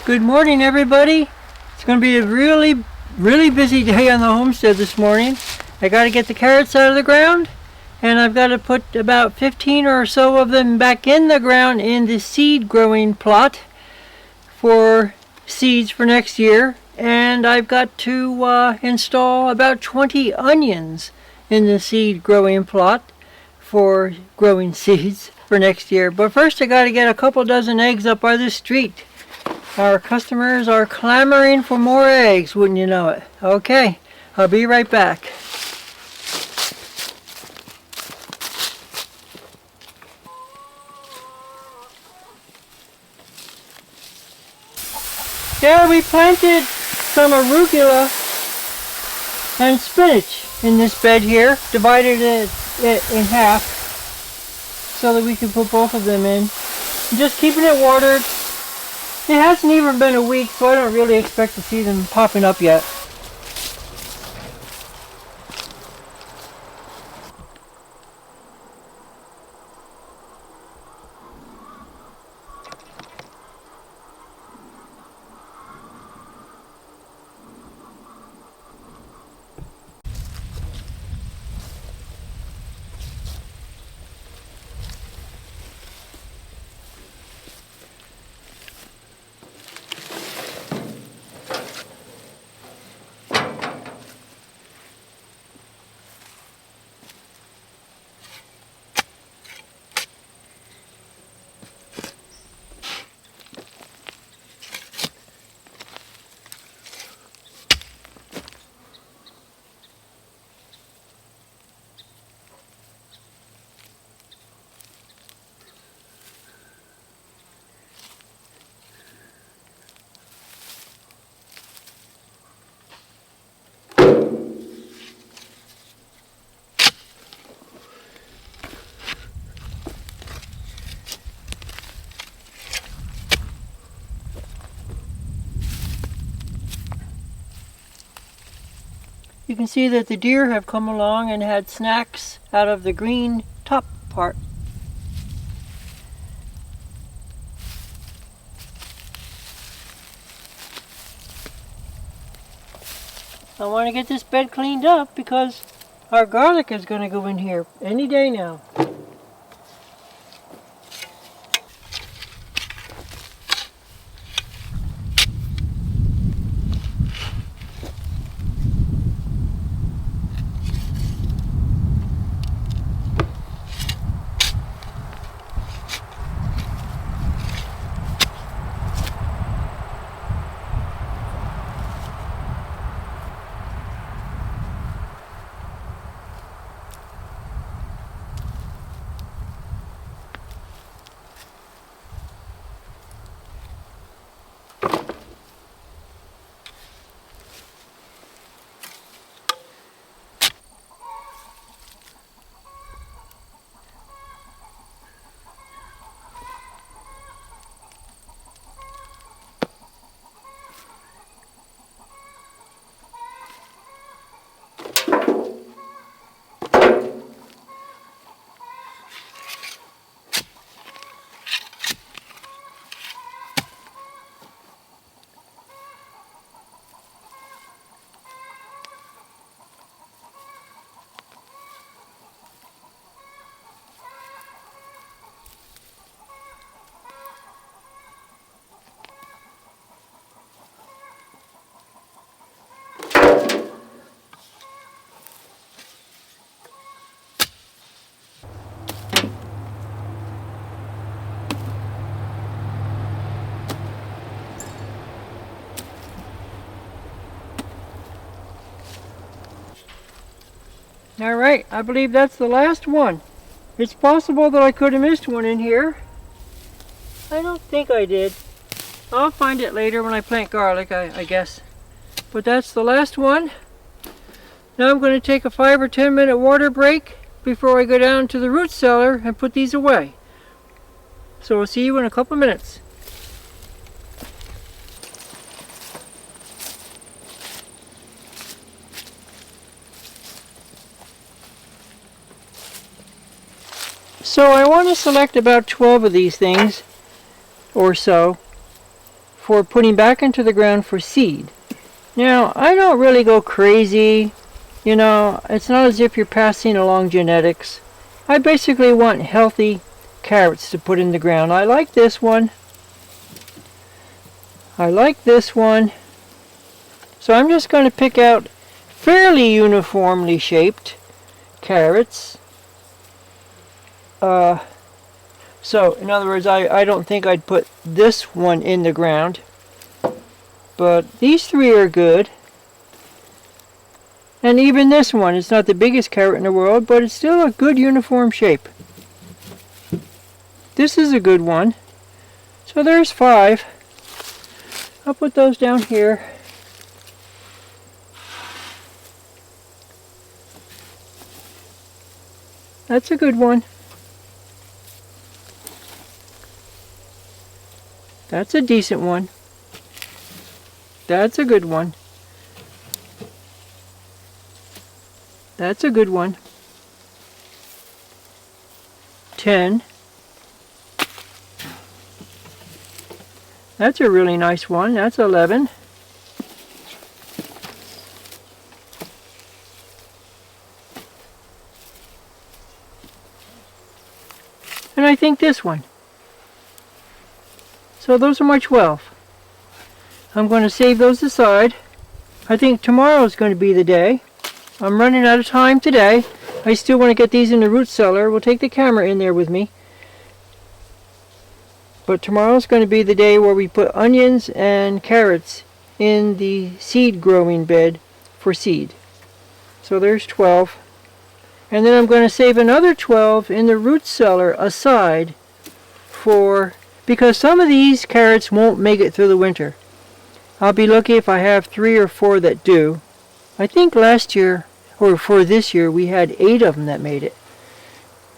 Good morning, everybody. It's going to be a really busy day on the homestead this morning. I got to get the carrots out of the ground, and I've got to put about 15 or so of them back in the ground in the seed growing plot for seeds for next year. And I've got to install about 20 onions in the seed growing plot for growing seeds for next year. But first I got to get a couple dozen eggs up by the street. Our customers are clamoring for more eggs, wouldn't you know it? Okay, I'll be right back. Yeah, we planted some arugula and spinach in this bed here, divided it in half so that we could put both of them in. I'm just keeping it watered. It hasn't even been a week, so I don't really expect to see them popping up yet. You can see that the deer have come along and had snacks out of the green top part. I want to get this bed cleaned up because our garlic is going to go in here any day now. Alright, I believe that's the last one. It's possible that I could have missed one in here. I don't think I did. I'll find it later when I plant garlic, I guess. But that's the last one. Now I'm going to take a 5 or 10 minute water break before I go down to the root cellar and put these away. So I'll see you in a couple minutes. So I want to select about 12 of these things or so for putting back into the ground for seed. Now, I don't really go crazy. You know, it's not as if you're passing along genetics. I basically want healthy carrots to put in the ground. I like this one. I like this one. So I'm just going to pick out fairly uniformly shaped carrots. So in other words, I don't think I'd put this one in the ground. But these three are good. And even this one, it's not the biggest carrot in the world, but it's still a good uniform shape. This is a good one. So there's 5. I'll put those down here. That's a good one. That's a decent one. That's a good one. That's a good one. 10. That's a really nice one. That's 11. And I think this one. So those are my 12. I'm going to save those aside. I think tomorrow is going to be the day. I'm running out of time today. I still want to get these in the root cellar. We'll take the camera in there with me. But tomorrow's going to be the day where we put onions and carrots in the seed growing bed for seed. So there's 12. And then I'm going to save another 12 in the root cellar aside for, because some of these carrots won't make it through the winter. I'll be lucky if I have 3 or 4 that do. I think last year, or for this year, we had 8 of them that made it.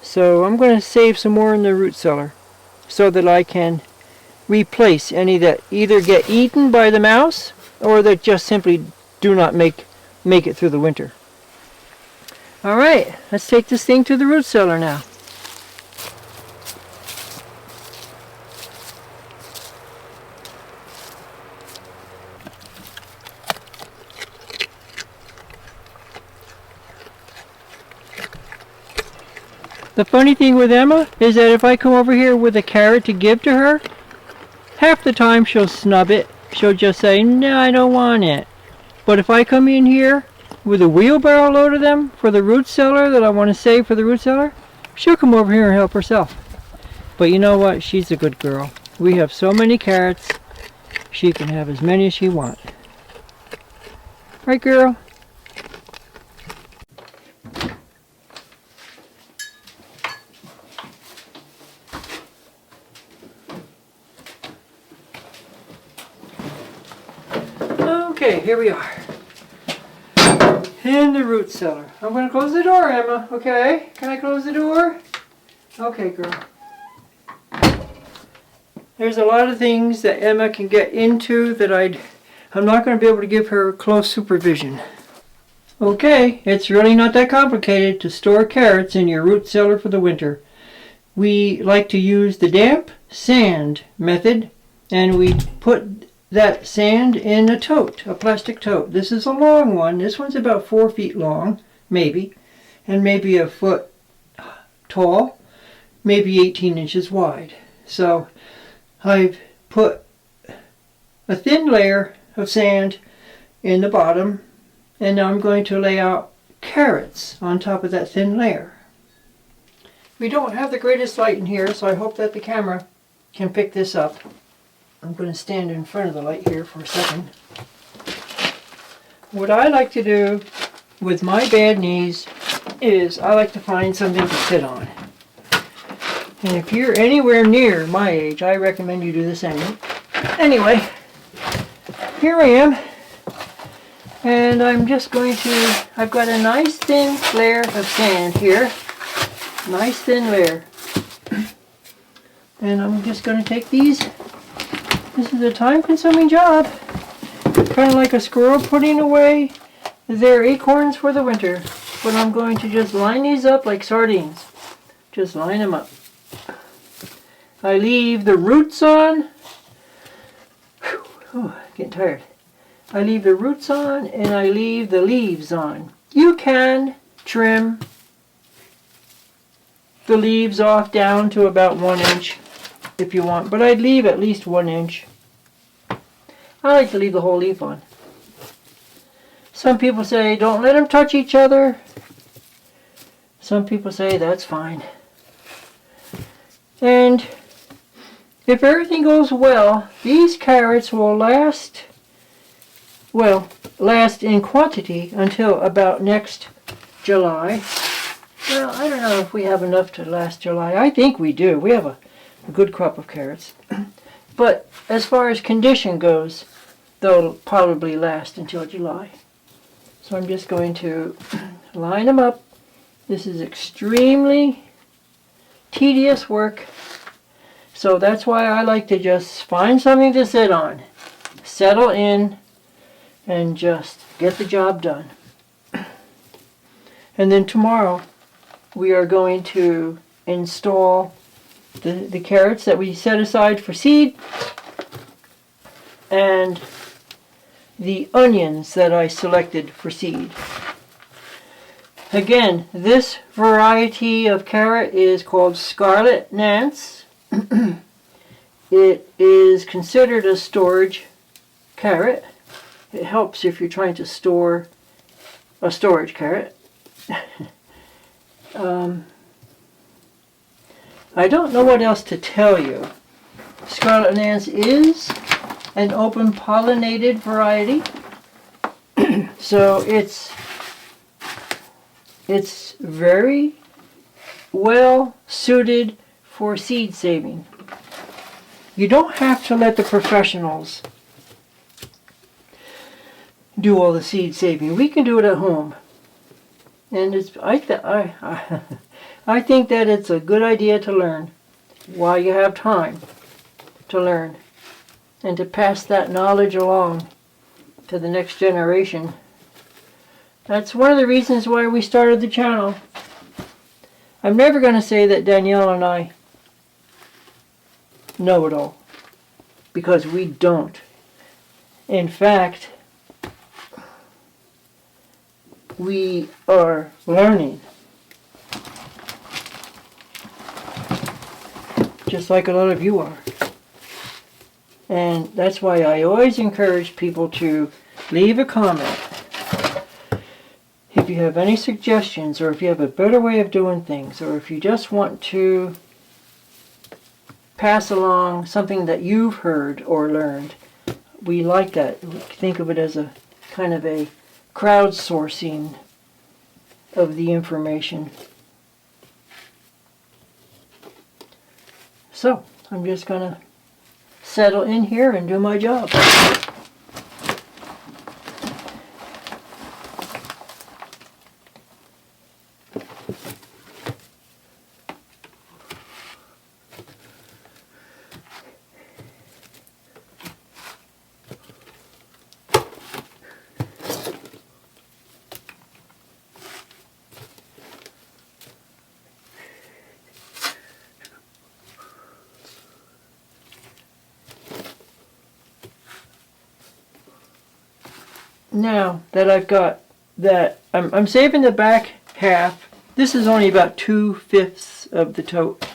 So I'm going to save some more in the root cellar so that I can replace any that either get eaten by the mouse or that just simply do not make it through the winter. Alright, let's take this thing to the root cellar now. The funny thing with Emma is that if I come over here with a carrot to give to her, half the time she'll snub it. She'll just say, no, I don't want it. But if I come in here with a wheelbarrow load of them for the root cellar that I want to save for the root cellar, she'll come over here and help herself. But you know what? She's a good girl. We have so many carrots, she can have as many as she wants. Right, girl? Okay, here we are. In the root cellar. I'm going to close the door, Emma. Okay? Can I close the door? Okay, girl. There's a lot of things that Emma can get into that I'm not going to be able to give her close supervision. Okay, it's really not that complicated to store carrots in your root cellar for the winter. We like to use the damp sand method, and we put that sand in a tote, a plastic tote. This is a long one. This one's about 4 feet long, maybe, and maybe a foot tall, maybe 18 inches wide. So I've put a thin layer of sand in the bottom, and now I'm going to lay out carrots on top of that thin layer. We don't have the greatest light in here, so I hope that the camera can pick this up. I'm going to stand in front of the light here for a second. What I like to do with my bad knees is I like to find something to sit on. And if you're anywhere near my age, I recommend you do the same. Anyway, here I am. And I'm just going to, I've got a nice thin layer of sand here. Nice thin layer. And I'm just going to take these. This is a time-consuming job. Kind of like a squirrel putting away their acorns for the winter. But I'm going to just line these up like sardines. Just line them up. I leave the roots on. Whew. Getting tired. I leave the roots on and I leave the leaves on. You can trim the leaves off down to about 1 inch if you want, but I'd leave at least 1 inch. I like to leave the whole leaf on. Some people say don't let them touch each other. Some people say that's fine. And if everything goes well, these carrots will last in quantity until about next July. Well, I don't know if we have enough to last July. I think we do. We have a good crop of carrots. But as far as condition goes, they'll probably last until July. So I'm just going to line them up. This is extremely tedious work. So that's why I like to just find something to sit on, settle in, and just get the job done. And then tomorrow we are going to install the carrots that we set aside for seed and the onions that I selected for seed. Again, this variety of carrot is called Scarlet Nance. It is considered a storage carrot. It helps if you're trying to store a storage carrot. I don't know what else to tell you. Scarlet Nance is an open pollinated variety. So it's very well suited for seed saving. You don't have to let the professionals do all the seed saving. We can do it at home. And I think that it's a good idea to learn while you have time to learn and to pass that knowledge along to the next generation. That's one of the reasons why we started the channel. I'm never going to say that Danielle and I know it all, because we don't. In fact, we are learning, just like a lot of you are. And that's why I always encourage people to leave a comment if you have any suggestions, or if you have a better way of doing things, or if you just want to pass along something that you've heard or learned. We like that. We think of it as a kind of a crowdsourcing of the information. So, I'm just going to settle in here and do my job. Now that I've got that, I'm saving the back half. This is only about 2/5 of the tote.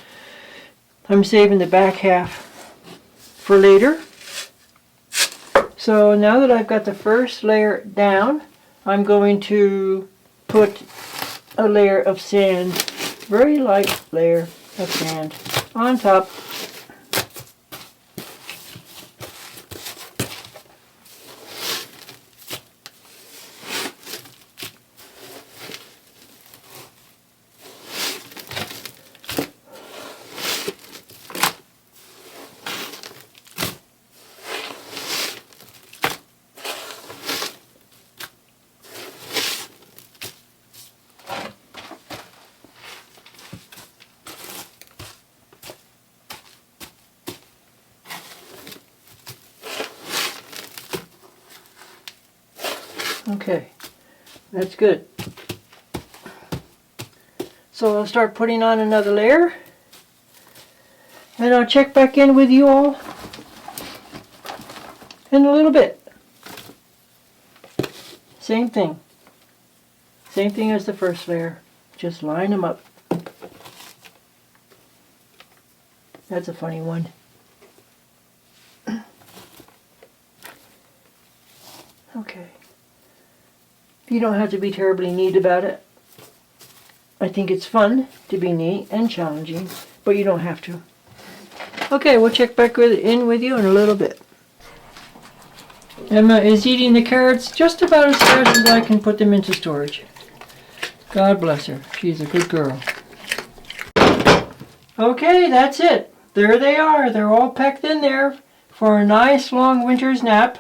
I'm saving the back half for later. So now that I've got the first layer down, I'm going to put a layer of sand, very light layer of sand, on top. Okay, that's good. So I'll start putting on another layer, and I'll check back in with you all and a little bit. Same thing. Same thing as the first layer. Just line them up. That's a funny one. Okay. You don't have to be terribly neat about it. I think it's fun to be neat and challenging, but you don't have to. Okay, we'll check back in with you in a little bit. Emma is eating the carrots just about as fast as I can put them into storage. God bless her. She's a good girl. Okay, that's it. There they are. They're all packed in there for a nice long winter's nap.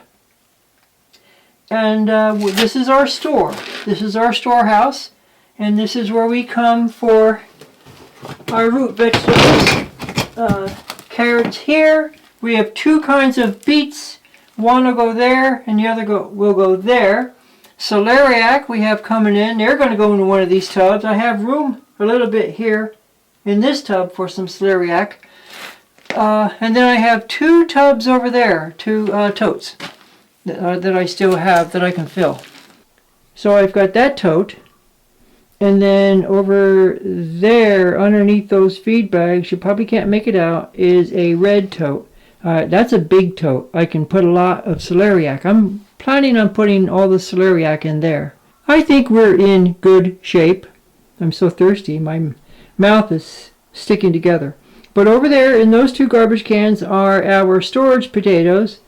And this is our store. This is our storehouse. And this is where we come for our root vegetables. Carrots here. We have two kinds of beets. One will go there and the other will go there. Celeriac we have coming in. They're going to go into one of these tubs. I have room a little bit here in this tub for some celeriac. And then I have two tubs over there, two totes that I still have that I can fill. So I've got that tote. And then over there, underneath those feed bags, you probably can't make it out, is a red tote. That's a big tote. I can put a lot of celeriac. I'm planning on putting all the celeriac in there. I think we're in good shape. I'm so thirsty. My mouth is sticking together. But over there in those two garbage cans are our storage potatoes.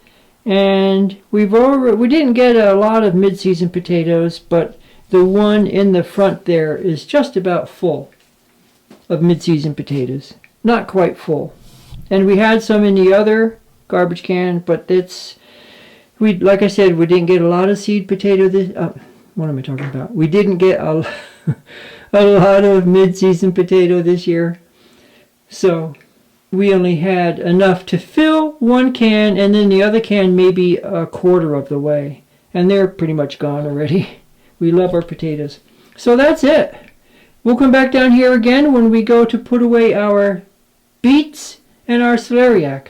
And we didn't get a lot of mid-season potatoes, but the one in the front there is just about full of mid-season potatoes. Not quite full. And we had some in the other garbage can, but like I said, we didn't get a lot of seed potato what am I talking about? We didn't get a lot of mid-season potato this year. So we only had enough to fill one can, and then the other can maybe a quarter of the way. And they're pretty much gone already. We love our potatoes. So that's it. We'll come back down here again when we go to put away our beets and our celeriac.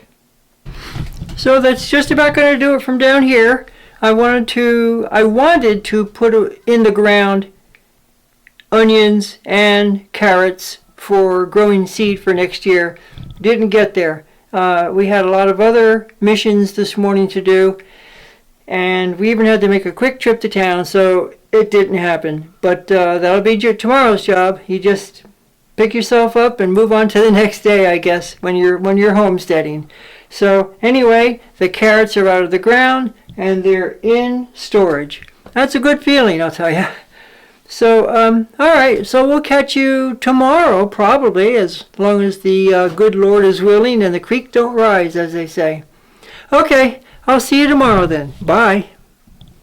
So that's just about going to do it from down here. I wanted to put in the ground onions and carrots for growing seed for next year. Didn't get there. We had a lot of other missions this morning to do, and we even had to make a quick trip to town, so it didn't happen. But that'll be tomorrow's job. You just pick yourself up and move on to the next day, I guess, when you're homesteading. So anyway, the carrots are out of the ground and they're in storage. That's a good feeling, I'll tell you. So, all right, so we'll catch you tomorrow, probably, as long as the good Lord is willing and the creek don't rise, as they say. Okay, I'll see you tomorrow then. Bye.